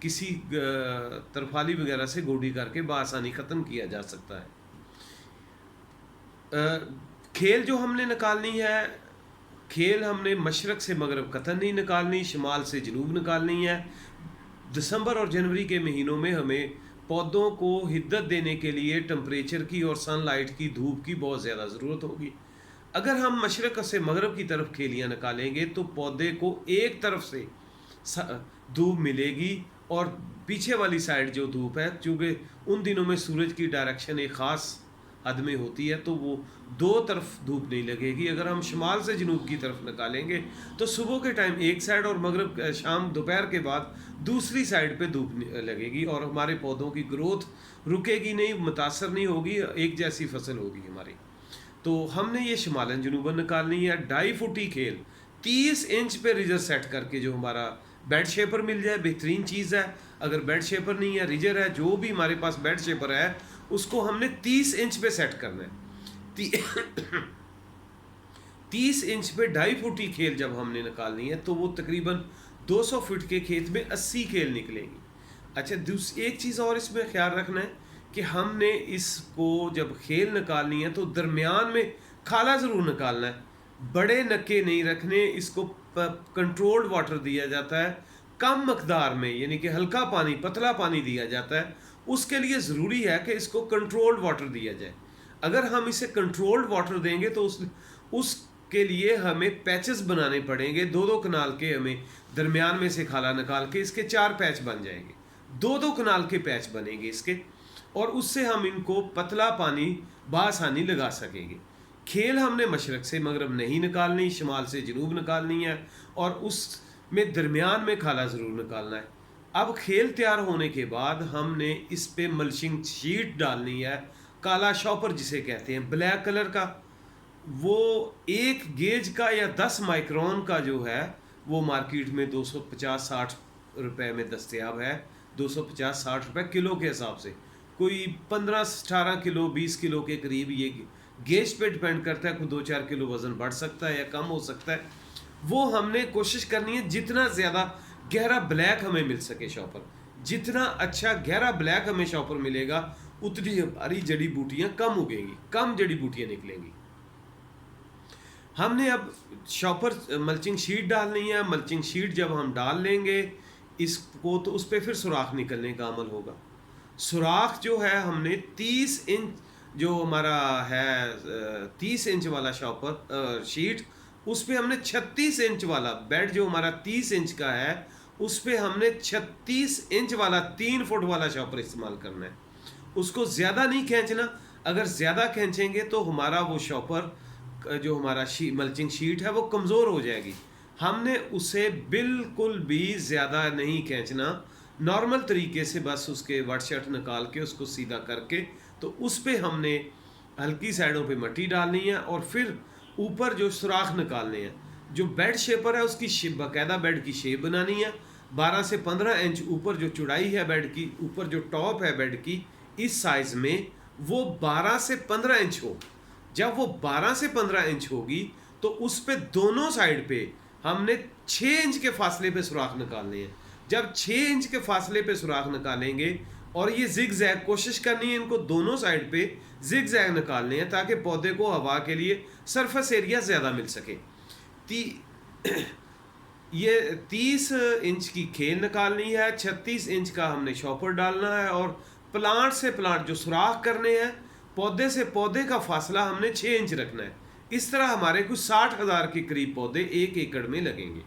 کسی ترفالی وغیرہ سے گوڈی کر کے بآسانی ختم کیا جا سکتا ہے۔ کھیل جو ہم نے نکالنی ہے، کھیل ہم نے مشرق سے مغرب قطعاً نہیں نکالنی، شمال سے جنوب نکالنی ہے۔ دسمبر اور جنوری کے مہینوں میں ہمیں پودوں کو حدت دینے کے لیے ٹمپریچر کی اور سن لائٹ کی، دھوپ کی بہت زیادہ ضرورت ہوگی۔ اگر ہم مشرق سے مغرب کی طرف کھیلیاں نکالیں گے تو پودے کو ایک طرف سے دھوپ ملے گی، اور پیچھے والی سائڈ جو دھوپ ہے، چونکہ ان دنوں میں سورج کی ڈائریکشن ایک خاص حد میں ہوتی ہے تو وہ دو طرف دھوپ نہیں لگے گی۔ اگر ہم شمال سے جنوب کی طرف نکالیں گے تو صبح کے ٹائم ایک سائڈ اور مغرب شام دوپہر کے بعد دوسری سائڈ پہ دھوپ لگے گی، اور ہمارے پودوں کی گروتھ رکے گی نہیں، متاثر نہیں ہوگی، ایک جیسی فصل ہوگی ہماری۔ تو ہم نے یہ شمالن جنوباً نکالنی ہے۔ 2.5 فٹی کھیل 30 انچ پہ ریجر سیٹ کر کے، جو ہمارا بیڈ شیپر مل جائے بہترین چیز ہے۔ اگر بیڈ شیپر نہیں ہے، ریجر ہے، جو بھی ہمارے پاس بیڈ شیپر ہے، اس کو ہم نے 30 انچ پہ سیٹ کرنا ہے۔ 30 انچ پہ 2.5 فٹی کھیل جب ہم نے نکالنی ہے تو وہ تقریباً 200 فٹ کے کھیت میں 80 کھیل نکلیں گی۔ اچھا، ایک چیز اور اس میں خیال رکھنا ہے کہ ہم نے اس کو جب کھیل نکالنی ہے تو درمیان میں کھالا ضرور نکالنا ہے، بڑے نکے نہیں رکھنے۔ اس کو کنٹرولڈ واٹر دیا جاتا ہے، کم مقدار میں، یعنی کہ ہلکا پانی، پتلا پانی دیا جاتا ہے۔ اس کے لیے ضروری ہے کہ اس کو کنٹرولڈ واٹر دیا جائے۔ اگر ہم اسے کنٹرولڈ واٹر دیں گے تو اس کے لیے ہمیں پیچز بنانے پڑیں گے، 2 کنال کے، ہمیں درمیان میں سے کھالا نکال کے اس کے 4 پیچ بن جائیں گے، 2 کنال کے پیچ بنیں گے اس کے، اور اس سے ہم ان کو پتلا پانی بآسانی لگا سکیں گے۔ کھیل ہم نے مشرق سے مغرب نہیں نکالنی، شمال سے جنوب نکالنی ہے، اور اس میں درمیان میں کھالا ضرور نکالنا ہے۔ اب کھیل تیار ہونے کے بعد ہم نے اس پہ ملچنگ شیٹ ڈالنی ہے، کالا شاپر جسے کہتے ہیں، بلیک کلر کا۔ وہ 1 گیج کا یا 10 مائکرون کا جو ہے وہ مارکیٹ میں 250-60 روپے میں دستیاب ہے، 250-60 روپے کلو کے حساب سے، کوئی 15-18 کلو 20 کلو کے قریب۔ یہ گیج پہ ڈپینڈ کرتا ہے، کوئی 2-4 کلو وزن بڑھ سکتا ہے یا کم ہو سکتا ہے۔ وہ ہم نے کوشش کرنی ہے جتنا زیادہ گہرا بلیک ہمیں مل سکے شاپر، جتنا اچھا گہرا بلیک ہمیں شاپر ملے گا اتنی ہماری جڑی بوٹیاں کم اگیں گی، کم جڑی بوٹیاں نکلیں گی۔ ہم نے اب شاپر ملچنگ شیٹ ڈالنی ہے۔ ملچنگ شیٹ جب ہم ڈال لیں گے اس کو تو اس پہ پھر سوراخ نکلنے کا عمل ہوگا۔ سوراخ جو ہے ہم نے 30 انچ جو ہمارا ہے 30 انچ والا شاپر شیٹ، اس پہ ہم نے 36 انچ والا بیڈ جو ہمارا 30 انچ کا ہے، اس پہ ہم نے 36 انچ والا 3 فٹ والا شاپر استعمال کرنا ہے۔ اس کو زیادہ نہیں کھینچنا، اگر زیادہ کھینچیں گے تو ہمارا وہ شاپر جو ہمارا ملچنگ شیٹ ہے وہ کمزور ہو جائے گی۔ ہم نے اسے بالکل بھی زیادہ نہیں کھینچنا، نارمل طریقے سے بس اس کے وٹ شٹ نکال کے اس کو سیدھا کر کے، تو اس پہ ہم نے ہلکی سائڈوں پہ مٹی ڈالنی ہے، اور پھر اوپر جو سوراخ نکالنے ہیں۔ جو بیڈ شیپر ہے اس کی باقاعدہ بیڈ کی شیپ بنانی ہے، 12 سے 15 انچ اوپر جو چوڑائی ہے بیڈ کی، اوپر جو ٹاپ ہے بیڈ کی، اس سائز میں وہ 12 سے 15 انچ ہو۔ جب وہ 12 سے 15 انچ ہوگی تو اس پہ دونوں سائڈ پہ ہم نے 6 انچ کے فاصلے پہ سوراخ نکالنے ہیں۔ جب 6 انچ کے فاصلے پہ سوراخ نکالیں گے، اور یہ زگ زیگ کوشش کرنی ہے ان کو دونوں سائڈ پہ زگ زیگ نکالنے ہیں تاکہ پودے کو ہوا کے لیے سرفس ایریا زیادہ مل سکے۔ یہ 30 انچ کی کھیل نکالنی ہے، 36 انچ کا ہم نے شاپر ڈالنا ہے، اور پلانٹ سے پلانٹ جو سوراخ کرنے ہیں، پودے سے پودے کا فاصلہ ہم نے 6 انچ رکھنا ہے۔ اس طرح ہمارے کچھ 60,000 کے قریب پودے 1 ایکڑ میں لگیں گے۔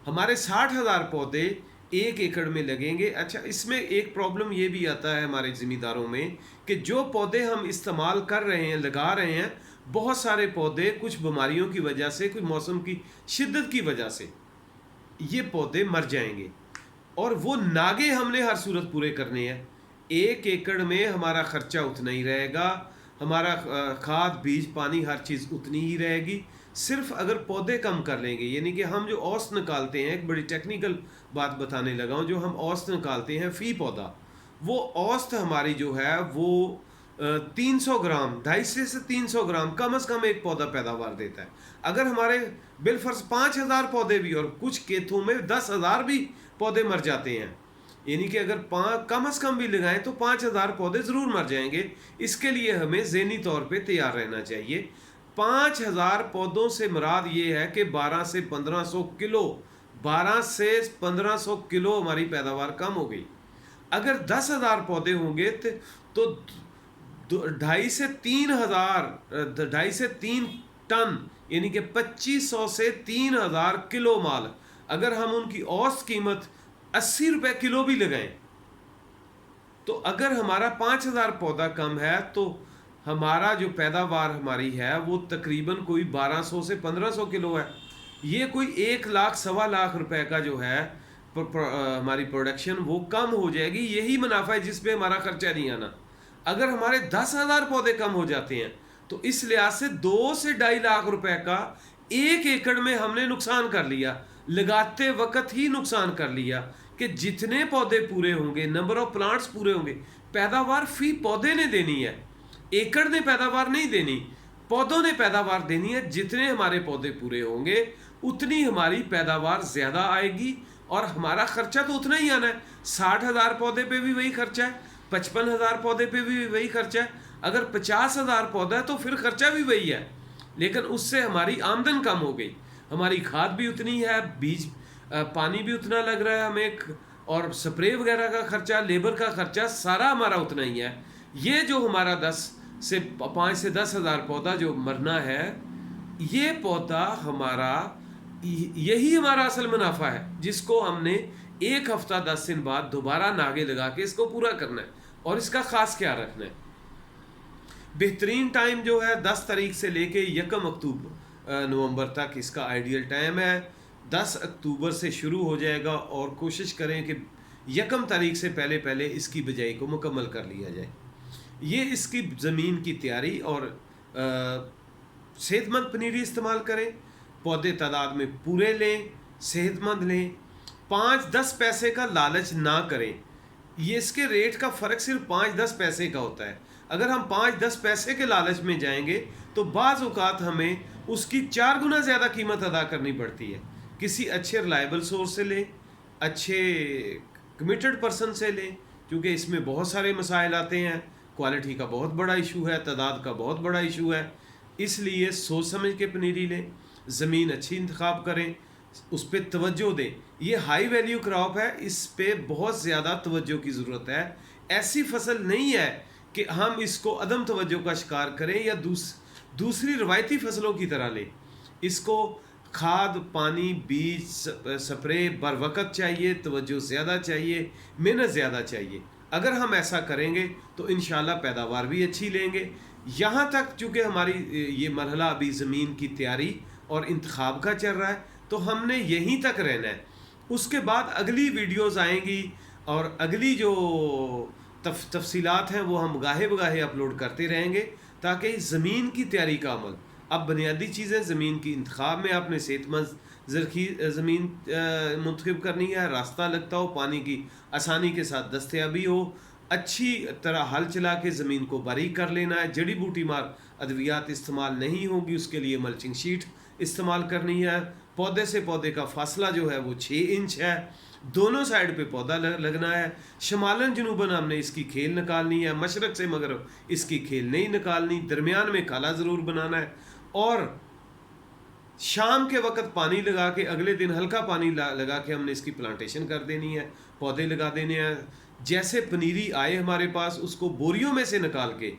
ہمارے 60,000 پودے 1 ایکڑ میں لگیں گے۔ اچھا، اس میں ایک پرابلم یہ بھی آتا ہے ہمارے زمینداروں میں کہ جو پودے ہم استعمال کر رہے ہیں، لگا رہے ہیں، بہت سارے پودے کچھ بیماریوں کی وجہ سے، کچھ موسم کی شدت کی وجہ سے یہ پودے مر جائیں گے، اور وہ ناگے ہم نے ہر صورت پورے کرنے ہیں۔ 1 ایکڑ میں ہمارا خرچہ اتنا ہی رہے گا، ہمارا کھاد بیج پانی ہر چیز اتنی ہی رہے گی۔ صرف اگر پودے کم کر لیں گے، یعنی کہ ہم جو اوسط نکالتے ہیں، ایک بڑی ٹیکنیکل بات بتانے لگا ہوں، جو ہم اوسط نکالتے ہیں فی پودا، وہ اوسط ہماری جو ہے وہ 300 گرام، 250 سے 300 گرام کم از کم ایک پودا پیداوار دیتا ہے۔ اگر ہمارے بالفرض 5,000 پودے بھی، اور کچھ کھیتوں میں 10,000 بھی پودے مر جاتے ہیں، یعنی کہ اگر کم از کم بھی لگائیں تو 5,000 پودے ضرور مر جائیں گے. اس کے لیے ہمیں ذہنی طور پہ تیار رہنا چاہیے. 5,000 پودوں سے مراد یہ ہے کہ 12 سے 1500 کلو 12 سے 1500 کلو ہماری پیداوار کم ہو گئی. اگر 10,000 پودے ہوں گے تو 2.5 سے 3 ٹن یعنی کہ 2500 سے 3,000 کلو مال. اگر ہم ان کی اوسط قیمت 80 روپے کلو بھی لگائیں تو اگر ہمارا 5,000 پودا کم ہے تو ہمارا جو پیداوار ہماری ہے وہ تقریباً کوئی 1200 سے 1500 کلو ہے. یہ کوئی 1 لاکھ 1.25 روپے کا جو ہے ہماری پروڈکشن وہ کم ہو جائے گی. یہی منافع ہے جس پہ ہمارا خرچہ نہیں آنا. اگر ہمارے 10,000 پودے کم ہو جاتے ہیں تو اس لحاظ سے 2 سے 2.5 لاکھ روپے کا 1 ایکڑ میں ہم نے نقصان کر لیا, لگاتے وقت ہی نقصان کر لیا. کہ جتنے پودے پورے ہوں گے, نمبر آف پلانٹس پورے ہوں گے, پیداوار فی پودے نے دینی ہے, ایکڑ نے پیداوار نہیں دینی, پودوں نے پیداوار دینی ہے. جتنے ہمارے پودے پورے ہوں گے اتنی ہماری پیداوار زیادہ آئے گی اور ہمارا خرچہ تو اتنا ہی آنا ہے. 60,000 پودے پہ بھی وہی خرچہ ہے, 55,000 پودے پہ بھی وہی خرچہ ہے. اگر 50,000 پودا ہے تو پھر خرچہ بھی وہی ہے, لیکن اس سے ہماری آمدن کم ہو گئی. ہماری کھاد بھی اتنی ہے, بیج پانی بھی اتنا لگ رہا ہے ہمیں, اور سپرے وغیرہ کا خرچہ, لیبر کا خرچہ سارا ہمارا اتنا ہی ہے. یہ جو ہمارا 5 سے 10,000 پودا جو مرنا ہے, یہ پودا ہمارا یہی ہمارا اصل منافع ہے جس کو ہم نے 1 ہفتہ 10 دن بعد دوبارہ ناگے لگا کے اس کو پورا کرنا ہے اور اس کا خاص خیال رکھنا ہے. بہترین ٹائم جو ہے 10 تاریخ سے لے کے 1 نومبر تک اس کا آئیڈیل ٹائم ہے. 10 اکتوبر سے شروع ہو جائے گا اور کوشش کریں کہ 1 تاریخ سے پہلے اس کی بجائی کو مکمل کر لیا جائے. یہ اس کی زمین کی تیاری اور صحت مند پنیری استعمال کریں, پودے تعداد میں پورے لیں, صحت مند لیں, 5-10 پیسے کا لالچ نہ کریں. یہ اس کے ریٹ کا فرق صرف 5-10 پیسے کا ہوتا ہے. اگر ہم 5-10 پیسے کے لالچ میں جائیں گے تو بعض اوقات ہمیں اس کی 4 گنا زیادہ قیمت ادا کرنی پڑتی ہے. کسی اچھے ریلائبل سورس سے لیں, اچھے کمیٹڈ پرسن سے لیں, کیونکہ اس میں بہت سارے مسائل آتے ہیں. کوالٹی کا بہت بڑا ایشو ہے, تعداد کا بہت بڑا ایشو ہے. اس لیے سوچ سمجھ کے پنیری لیں, زمین اچھی انتخاب کریں, اس پہ توجہ دیں. یہ ہائی ویلیو کراپ ہے, اس پہ بہت زیادہ توجہ کی ضرورت ہے. ایسی فصل نہیں ہے کہ ہم اس کو عدم توجہ کا شکار کریں یا دوسری روایتی فصلوں کی طرح لیں. اس کو کھاد, پانی, بیج, سپرے بر وقت چاہیے, توجہ زیادہ چاہیے, محنت زیادہ چاہیے. اگر ہم ایسا کریں گے تو انشاءاللہ پیداوار بھی اچھی لیں گے. یہاں تک چونکہ ہماری یہ مرحلہ ابھی زمین کی تیاری اور انتخاب کا چل رہا ہے تو ہم نے یہیں تک رہنا ہے. اس کے بعد اگلی ویڈیوز آئیں گی اور اگلی جو تفصیلات ہیں وہ ہم گاہے بگاہے اپلوڈ کرتے رہیں گے تاکہ زمین کی تیاری کا عمل, اب بنیادی چیزیں زمین کی انتخاب میں آپ نے صحت مند زمین منتخب کرنی ہے, راستہ لگتا ہو, پانی کی آسانی کے ساتھ دستیابی ہو, اچھی طرح ہل چلا کے زمین کو باریک کر لینا ہے. جڑی بوٹی مار ادویات استعمال نہیں ہوگی, اس کے لیے ملچنگ شیٹ استعمال کرنی ہے. پودے سے پودے کا فاصلہ جو ہے وہ 6 انچ ہے, دونوں سائڈ پہ پودا لگنا ہے. شمالن جنوباً ہم نے اس کی کھیل نکالنی ہے, مشرق سے مغرب اس کی کھیل نہیں نکالنی. درمیان میں کالا ضرور بنانا ہے اور شام کے وقت پانی لگا کے اگلے دن ہلکا پانی لگا کے ہم نے اس کی پلانٹیشن کر دینی ہے, پودے لگا دینے ہیں. جیسے پنیری آئے ہمارے پاس اس کو بوریوں میں سے نکال کے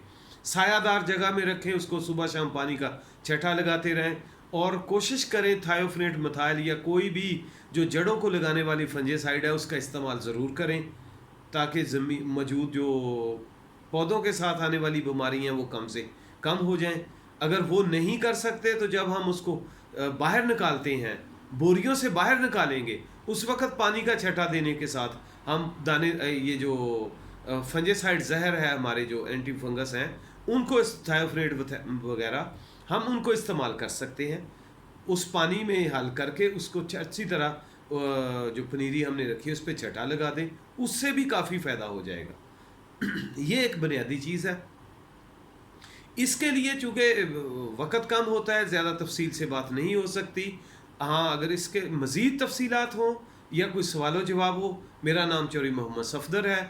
سایہ دار جگہ میں رکھیں, اس کو صبح شام پانی کا چھٹا لگاتے رہیں اور کوشش کریں تھائیوفنیٹ میتھائل یا کوئی بھی جو جڑوں کو لگانے والی فنجیسائیڈ ہے اس کا استعمال ضرور کریں تاکہ موجود جو پودوں کے ساتھ آنے والی بیماری ہیں وہ کم سے کم ہو جائیں. اگر وہ نہیں کر سکتے تو جب ہم اس کو باہر نکالتے ہیں, بوریوں سے باہر نکالیں گے, اس وقت پانی کا چھٹا دینے کے ساتھ ہم دانے یہ جو فنجیسائیڈ زہر ہے ہمارے جو اینٹی فنگس ہیں ان کو تھائیوفنیٹ وغیرہ ہم ان کو استعمال کر سکتے ہیں. اس پانی میں حل کر کے اس کو اچھی طرح جو پنیری ہم نے رکھی ہے اس پہ چھٹا لگا دیں, اس سے بھی کافی فائدہ ہو جائے گا. یہ ایک بنیادی چیز ہے. اس کے لیے چونکہ وقت کم ہوتا ہے زیادہ تفصیل سے بات نہیں ہو سکتی. ہاں اگر اس کے مزید تفصیلات ہوں یا کوئی سوال و جواب ہو. میرا نام چوری محمد صفدر ہے.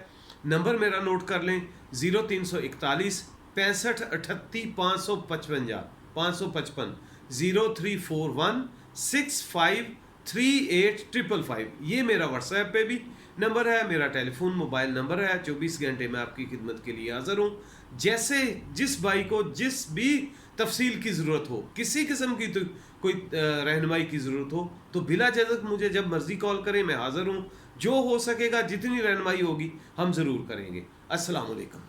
نمبر میرا نوٹ کر لیں 0341 65 38 555 0341 65 38 یہ میرا واٹس ایپ پہ بھی نمبر ہے. میرا ٹیلی فون موبائل نمبر ہے. 24 گھنٹے میں آپ کی خدمت کے لیے حاضر ہوں. جیسے جس بھائی کو جس بھی تفصیل کی ضرورت ہو, کسی قسم کی کوئی رہنمائی کی ضرورت ہو, تو بلا جھجک مجھے جب مرضی کال کریں, میں حاضر ہوں. جو ہو سکے گا, جتنی رہنمائی ہوگی ہم ضرور کریں گے. السلام علیکم.